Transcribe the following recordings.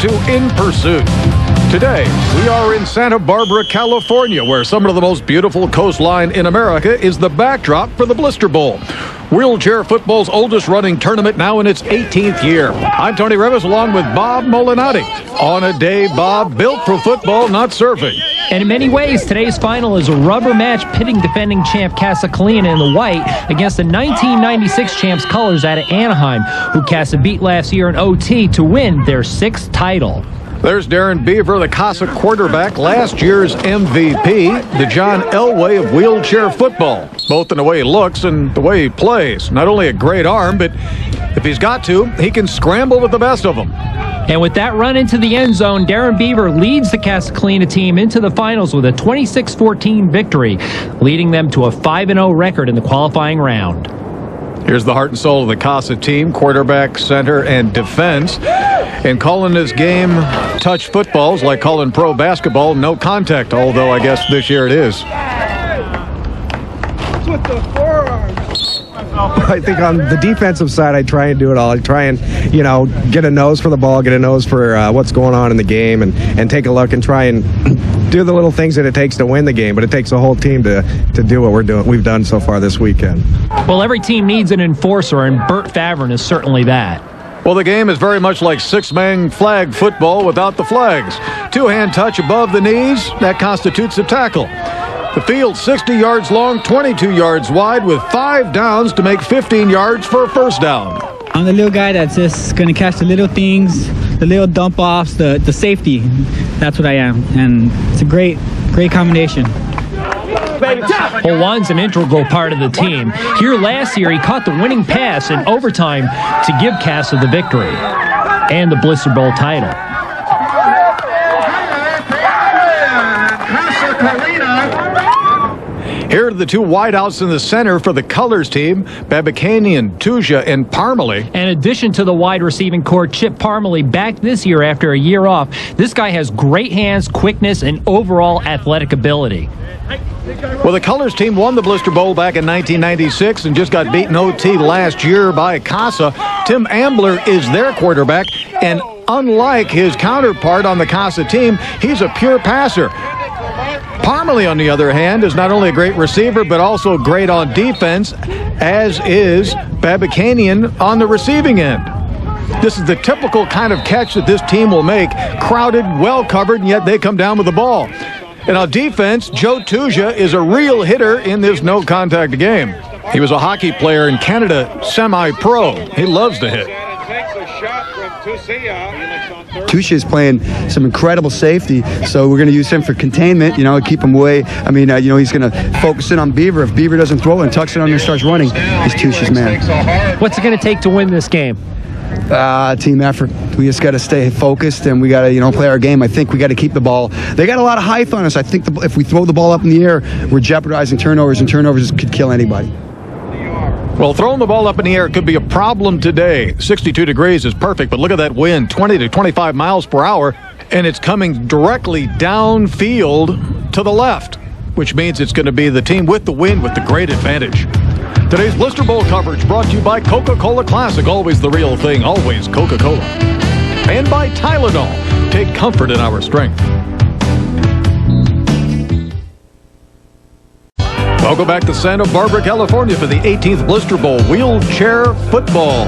to In Pursuit. Today, we are in Santa Barbara, California, where some of the most beautiful coastline in America is the backdrop for the Blister Bowl. Wheelchair football's oldest running tournament, now in its 18th year. I'm Tony Rivas, along with Bob Molinati. On a day, Bob, built for football, not surfing. And in many ways, today's final is a rubber match pitting defending champ Casa Colina in the white against the 1996 champs Colours out of Anaheim, who cast a beat last year in OT to win their 6th title. There's Darren Beaver, the Casa quarterback, last year's MVP, the John Elway of wheelchair football, both in the way he looks and the way he plays. Not only a great arm, but if he's got to, he can scramble with the best of them. And with that run into the end zone, Darren Beaver leads the Casa Colina team into the finals with a 26-14 victory, leading them to a 5-0 record in the qualifying round. Here's the heart and soul of the Casa team, quarterback, center, and defense. And calling this game touch footballs like calling pro basketball, no contact, although I guess this year it is. With the forearms. I think on the defensive side, I try and do it all. I try and, get a nose for the ball, get a nose for what's going on in the game, and take a look and try and do the little things that it takes to win the game. But it takes a whole team to do what we've done so far this weekend. Well, every team needs an enforcer, and Bert Favren is certainly that. Well, the game is very much like six-man flag football without the flags. Two-hand touch above the knees, that constitutes a tackle. The field 60 yards long, 22 yards wide, with 5 downs to make 15 yards for a first down. I'm the little guy that's just going to catch the little things, the little dump-offs, the safety. That's what I am, and it's a great combination. Well, Juan's an integral part of the team. Here last year, he caught the winning pass in overtime to give Casa the victory and the Blister Bowl title. Here are the two wideouts in the center for the Colours team, Babakanian, Tuja, and Parmalee. In addition to the wide receiving core, Chip Parmalee back this year after a year off. This guy has great hands, quickness, and overall athletic ability. Well, the Colours team won the Blister Bowl back in 1996 and just got beaten OT last year by Casa. Tim Ambler is their quarterback, and unlike his counterpart on the Casa team, he's a pure passer. Parmalee, on the other hand, is not only a great receiver, but also great on defense, as is Babakanian on the receiving end. This is the typical kind of catch that this team will make. Crowded, well covered, and yet they come down with the ball. And on defense, Joe Tuja is a real hitter in this no-contact game. He was a hockey player in Canada, semi-pro. He loves to hit. Tuja is playing some incredible safety, so we're going to use him for containment, keep him away. I mean, he's going to focus in on Beaver. If Beaver doesn't throw and tucks it under and starts running, he's Tuja's man. What's it going to take to win this game? Team effort. We just got to stay focused, and we got to, play our game. I think we got to keep the ball. They got a lot of height on us. I think if we throw the ball up in the air, we're jeopardizing turnovers, and turnovers could kill anybody. Well, throwing the ball up in the air could be a problem today. 62 degrees is perfect, but look at that wind, 20 to 25 miles per hour, and it's coming directly downfield to the left, which means it's going to be the team with the wind with the great advantage. Today's Blister Bowl coverage brought to you by Coca-Cola Classic, always the real thing, always Coca-Cola. And by Tylenol, take comfort in our strength. Welcome back to Santa Barbara, California for the 18th Blister Bowl wheelchair football.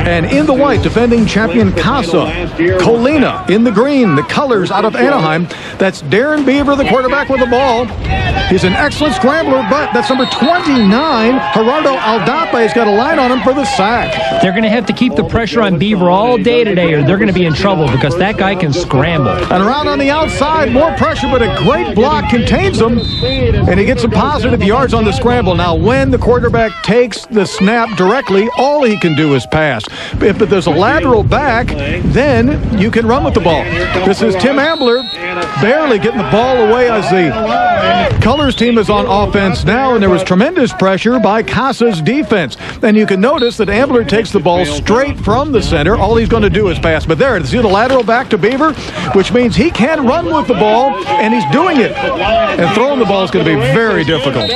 And in the white, defending champion Casa Colina. In the green, the Colours out of Anaheim. That's Darren Beaver, the quarterback with the ball. He's an excellent scrambler, but that's number 29, Gerardo Aldapa, has got a line on him for the sack. They're going to have to keep the pressure on Beaver all day today, or they're going to be in trouble because that guy can scramble. And around on the outside, more pressure, but a great block contains him, and he gets some positive yards on the scramble. Now, when the quarterback takes the snap directly, all he can do is pass. If there's a lateral back, then you can run with the ball. This is Tim Ambler barely getting the ball away as the Colours team is on offense now, and there was tremendous pressure by Casa's defense. And you can notice that Ambler takes the ball straight from the center. All he's going to do is pass. But there, see the lateral back to Beaver, which means he can run with the ball, and he's doing it. And throwing the ball is going to be very difficult.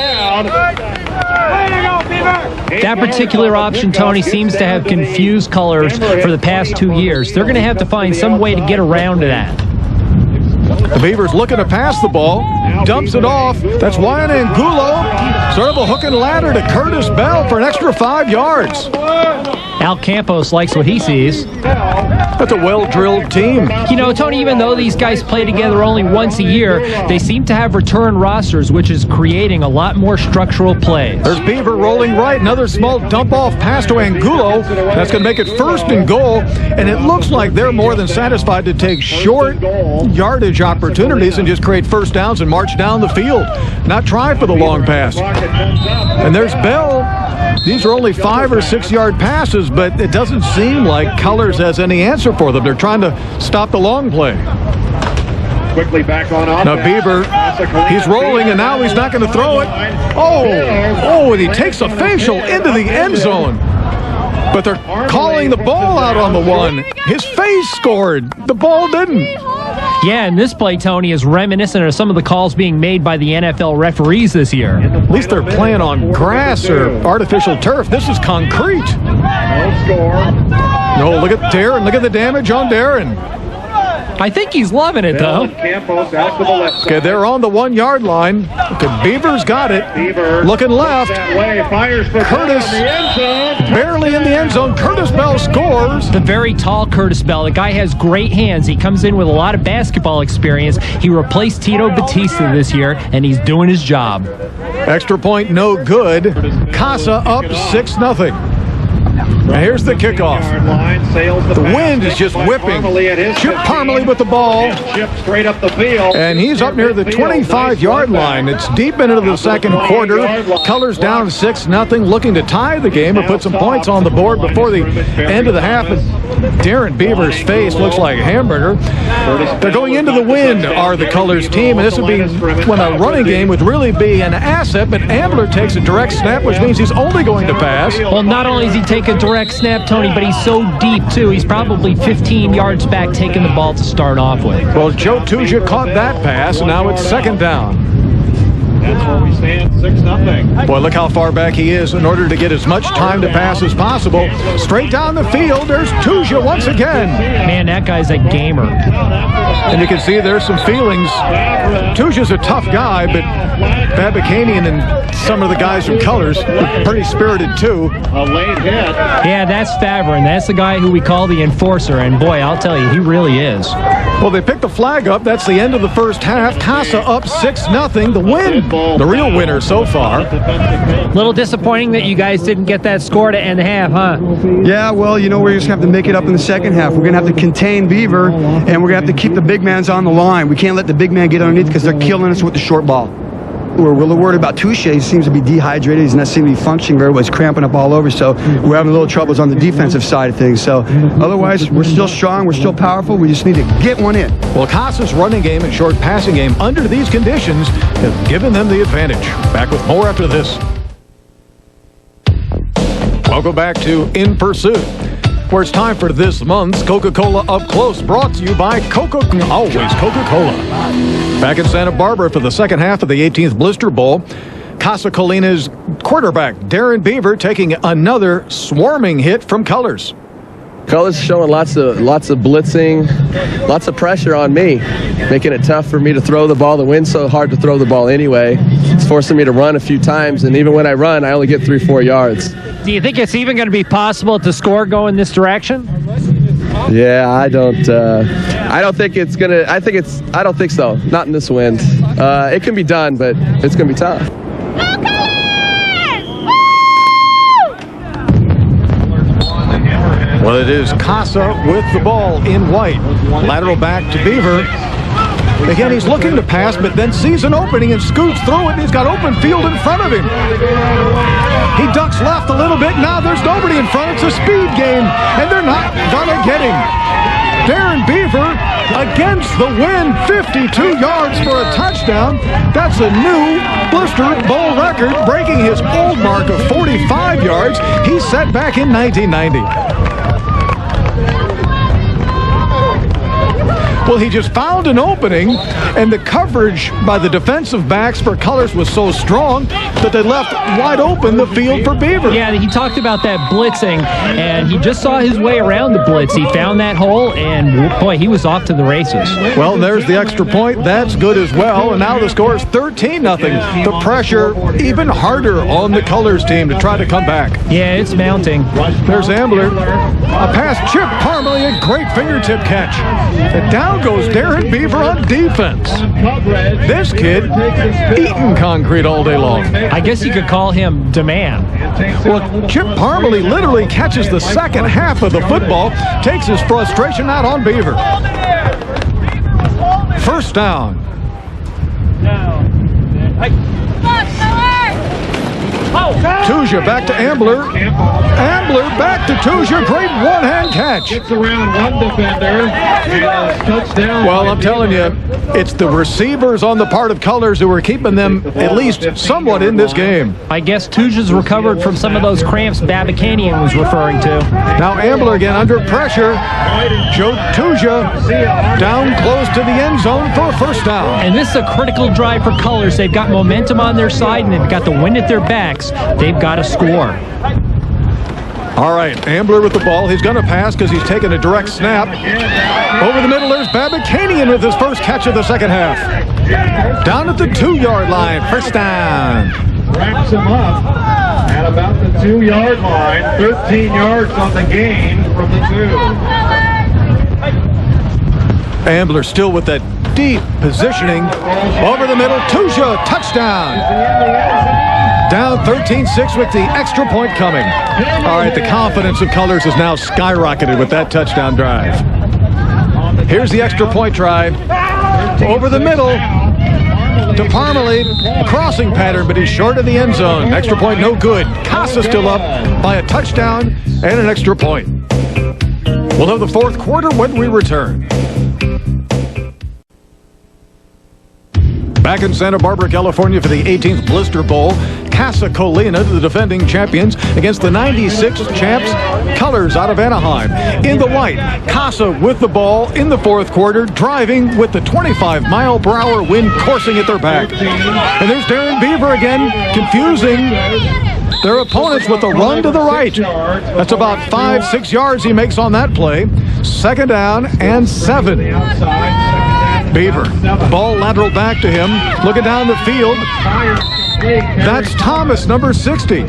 That particular option, Tony, seems to have confused Colors for the past 2 years. They're going to have to find some way to get around to that. The Beavers looking to pass the ball, dumps it off. That's Ryan Angulo. Sort of a hook and ladder to Curtis Bell for an extra 5 yards. Al Campos likes what he sees. That's a well-drilled team. You know, Tony, even though these guys play together only once a year, they seem to have return rosters, which is creating a lot more structural plays. There's Beaver rolling right. Another small dump-off pass to Angulo. That's going to make it 1st and goal. And it looks like they're more than satisfied to take short yardage opportunities and just create first downs and march down the field. Not try for the long pass. And there's Bell. These are only 5 or 6 yard passes, but it doesn't seem like Colors has any answer for them. They're trying to stop the long play. Quickly back on offense. Now Beaver, he's rolling, and now he's not going to throw it. Oh, and he takes a facial into the end zone. But they're calling the ball out on the one. His face scored. The ball didn't. Yeah, and this play, Tony, is reminiscent of some of the calls being made by the NFL referees this year. At least they're playing on grass or artificial turf. This is concrete. No score. No, look at Darren. Look at the damage on Darren. I think he's loving it, though. Campos out to the left side. Okay, they're on the 1 yard line. Okay, Beaver's got it. Beaver looking left. That way, fires for Curtis in the end zone. Barely in the end zone. Curtis Bell scores. The very tall Curtis Bell. The guy has great hands. He comes in with a lot of basketball experience. He replaced Tito Batista this year, and he's doing his job. Extra point, no good. Casa up 6-0. Now here's the kickoff. The wind is just whipping. Chip Parmalee with the ball. Straight up the field. And he's up near the 25-yard line. It's deep into the second quarter. Colors down 6-0, looking to tie the game or put some points on the board before the end of the half. But Darren Beaver's face looks like a hamburger. They're going into the wind, are the Colors team, and this would be when a running game would really be an asset, but Ambler takes a direct snap, which means he's only going to pass. Well, not only does he take a direct snap, Tony, but he's so deep, too. He's probably 15 yards back taking the ball to start off with. Well, Joe Tuja caught that pass, and now it's 2nd down. That's where we stand, 6-0. Boy, look how far back he is in order to get as much time to pass as possible. Straight down the field, there's Tuja once again. Man, that guy's a gamer. And you can see there's some feelings. Tuja's a tough guy, but Babakanian and some of the guys from Colors are pretty spirited, too. A late hit. Yeah, that's Favre, that's the guy who we call the enforcer, and boy, I'll tell you, he really is. Well, they picked the flag up. That's the end of the first half. Casa up 6-0. The win, the real winner so far. Little disappointing that you guys didn't get that score to end the half, huh? Yeah, well, you know, we're just going to have to make it up in the second half. We're going to have to contain Beaver, and we're going to have to keep the big mans on the line. We can't let the big man get underneath because they're killing us with the short ball. We're really worried about Touche. He seems to be dehydrated. He's not seeming to be functioning very well. He's cramping up all over, so we're having a little troubles on the defensive side of things. So otherwise, we're still strong. We're still powerful. We just need to get one in. Well, Casa's running game and short passing game under these conditions have given them the advantage. Back with more after this. Welcome back to In Pursuit, where it's time for this month's Coca-Cola Up Close, brought to you by always Coca-Cola. Back in Santa Barbara for the second half of the 18th Blister Bowl, Casa Colina's quarterback, Darren Beaver, taking another swarming hit from Colors. Colors showing lots of blitzing, lots of pressure on me, making it tough for me to throw the ball. The wind's so hard to throw the ball anyway. It's forcing me to run a few times, and even when I run, I only get 3-4 yards. Do you think it's even going to be possible to score going this direction? Yeah, I don't think it's gonna. I don't think so. Not in this wind. It can be done, but it's gonna be tough. Well, it is Casa with the ball in white. Lateral back to Beaver. Again, he's looking to pass, but then sees an opening and scoots through it, and he's got open field in front of him. He ducks left a little bit. Now there's nobody in front. It's a speed game, and they're not going to get him. Darren Beaver against the wind, 52 yards for a touchdown. That's a new Blister Bowl record, breaking his old mark of 45 yards he set back in 1990. Well, he just found an opening, and the coverage by the defensive backs for Colours was so strong that they left wide open the field for Beaver. Yeah, he talked about that blitzing, and he just saw his way around the blitz. He found that hole, and boy, he was off to the races. Well, there's the extra point. That's good as well, and now the score is 13-0. The pressure even harder on the Colours team to try to come back. Yeah, it's mounting. There's Ambler. A pass, Chip Parmalee, a great fingertip catch. And down goes Darren Beaver on defense. This kid eating concrete all day long. I guess you could call him Demand. Well, Chip Parmalee literally catches the second half of the football, takes his frustration out on Beaver. First down. Tuja back to Ambler. Ambler back to Tuja. Great one-hand catch. Gets around one defender. Touchdown. Well, I'm telling you, it's the receivers on the part of Colours who are keeping them at least somewhat in this game. I guess Tuja's recovered from some of those cramps Babakanian was referring to. Now Ambler again under pressure. Joe Tuja down close to the end zone for a first down. And this is a critical drive for Colours. They've got momentum on their side, and they've got the wind at their backs. They've got to score. All right, Ambler with the ball. He's going to pass because he's taking a direct snap. Over the middle, there's Babakanian with his first catch of the second half. Down at the 2-yard line, first down. Wraps him up at about the 2-yard line. 13 yards on the gain from the 2. Ambler still with that deep positioning. Over the middle, Tuja, touchdown. Down 13-6 with the extra point coming. All right, the confidence of Colours has now skyrocketed with that touchdown drive. Here's the extra point drive. Over the middle to Parmalee. Crossing pattern, but he's short of the end zone. Extra point no good. Casa still up by a touchdown and an extra point. We'll have the fourth quarter when we return. Back in Santa Barbara, California for the 18th Blister Bowl, Casa Colina, the defending champions, against the 96 champs, Colours out of Anaheim. In the white, Casa with the ball in the fourth quarter, driving with the 25-mile-per-hour wind coursing at their back. And there's Darren Beaver again, confusing their opponents with a run to the right. That's about 5-6 yards he makes on that play. Second down and 7. Beaver, ball lateral back to him, looking down the field. That's Thomas, number 60.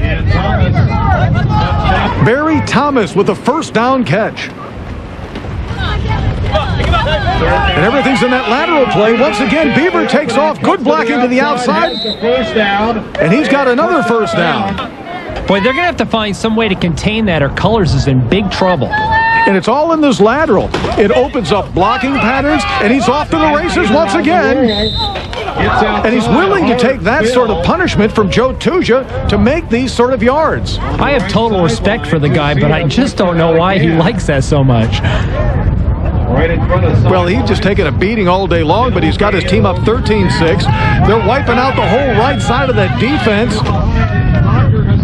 Barry Thomas with a first down catch. And everything's in that lateral play. Once again, Beaver takes off. Good blocking to the outside. And he's got another first down. Boy, they're going to have to find some way to contain that, or Colours is in big trouble. And it's all in this lateral. It opens up blocking patterns, and he's off to the races once again. And he's willing to take that sort of punishment from Joe Tuja to make these sort of yards. I have total respect for the guy, but I just don't know why he likes that so much. Well, he's just taking a beating all day long, but he's got his team up 13-6. They're wiping out the whole right side of that defense.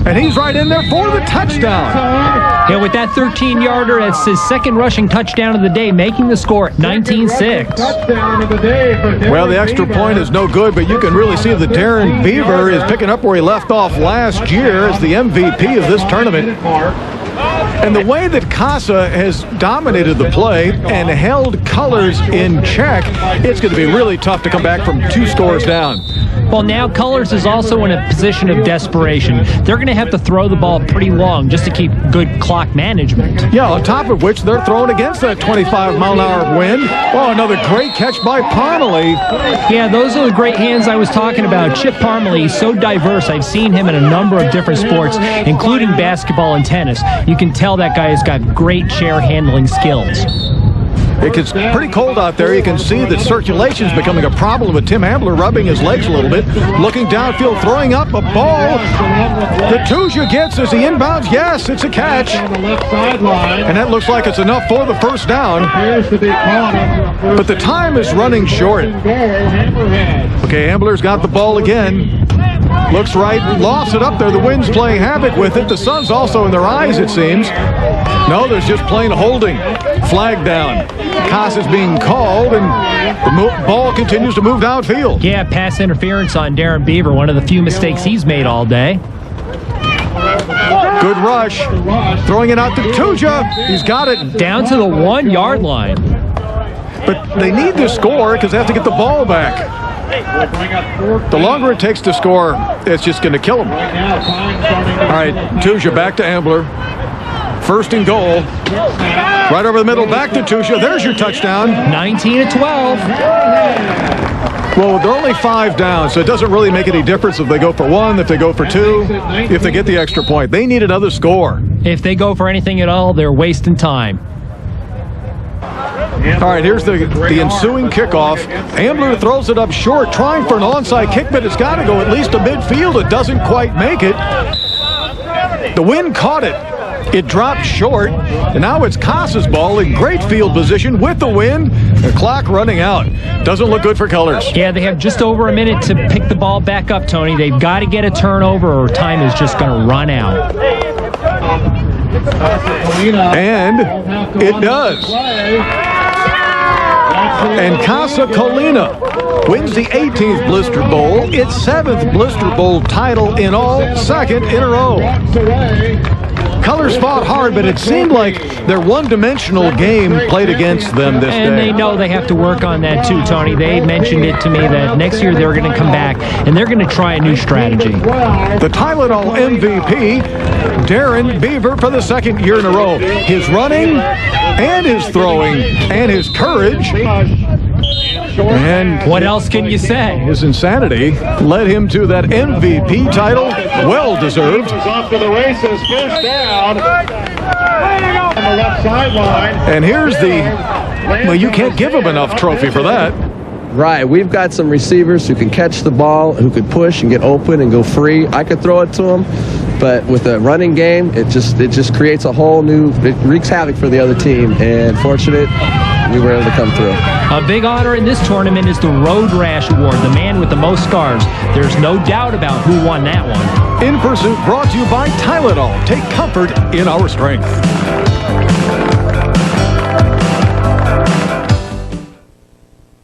And he's right in there for the touchdown. Yeah, with that 13-yarder, it's his second rushing touchdown of the day, making the score 19-6. Well, the extra point is no good, but you can really see that Darren Beaver is picking up where he left off last year as the MVP of this tournament. And the way that Casa has dominated the play and held Colours in check, it's going to be really tough to come back from 2 scores down. Well, now Colours is also in a position of desperation. They're going to have to throw the ball pretty long just to keep good clock management. Yeah, on top of which they're throwing against that 25-mile-an-hour wind. Oh, another great catch by Parmalee. Yeah, those are the great hands I was talking about. Chip Parmalee is so diverse. I've seen him in a number of different sports, including basketball and tennis. You can tell that guy has got great chair handling skills. It gets pretty cold out there. You can see that circulation is becoming a problem with Tim Ambler rubbing his legs a little bit. Looking downfield, throwing up a ball that Tuja gets as he inbounds. Yes, it's a catch. And that looks like it's enough for the first down. But the time is running short. Okay, Ambler's got the ball again. Looks right, lost it up there. The wind's playing havoc with it. The sun's also in their eyes, it seems. No, there's just plain holding. Flag down. Casa's being called, and the ball continues to move downfield. Yeah, pass interference on Darren Beaver, one of the few mistakes he's made all day. Good rush. Throwing it out to Tuja. He's got it. Down to the 1 yard line. But they need to score because they have to get the ball back. The longer it takes to score, it's just going to kill them. All right, Tuja back to Ambler. 1st and goal. Right over the middle, back to Tuja. There's your touchdown. 19-12. Well, they're only 5 down, so it doesn't really make any difference if they go for 1, if they go for 2, if they get the extra point. They need another score. If they go for anything at all, they're wasting time. All right, here's the ensuing kickoff. Ambler throws it up short, trying for an onside kick, but it's got to go at least to midfield. It doesn't quite make it. The wind caught it. It dropped short, and now it's Casa's ball in great field position with the wind. The clock running out. Doesn't look good for Colors. Yeah, they have just over a minute to pick the ball back up, Tony. They've got to get a turnover or time is just going to run out. And it does. And Casa Colina wins the 18th Blister Bowl, its 7th Blister Bowl title in all, 2nd in a row. Colors fought hard, but it seemed like their one-dimensional game played against them this day. And they know they have to work on that too, Tony. They mentioned it to me that next year they're going to come back and they're going to try a new strategy. The Tylenol MVP, Darren Beaver, for the 2nd year in a row. His running and his throwing and his courage. And what else can you say? His insanity led him to that MVP title, well deserved. Off to the races, 1st down. On the left sideline. And here's well, you can't give him enough trophy for that. Right, we've got some receivers who can catch the ball, who could push and get open and go free. I could throw it to them, but with a running game, it just creates a whole new, it wreaks havoc for the other team. And fortunate, we were able to come through. A big honor in this tournament is the Road Rash Award, the man with the most scars. There's no doubt about who won that one. In Pursuit brought to you by Tylenol. Take comfort in our strength.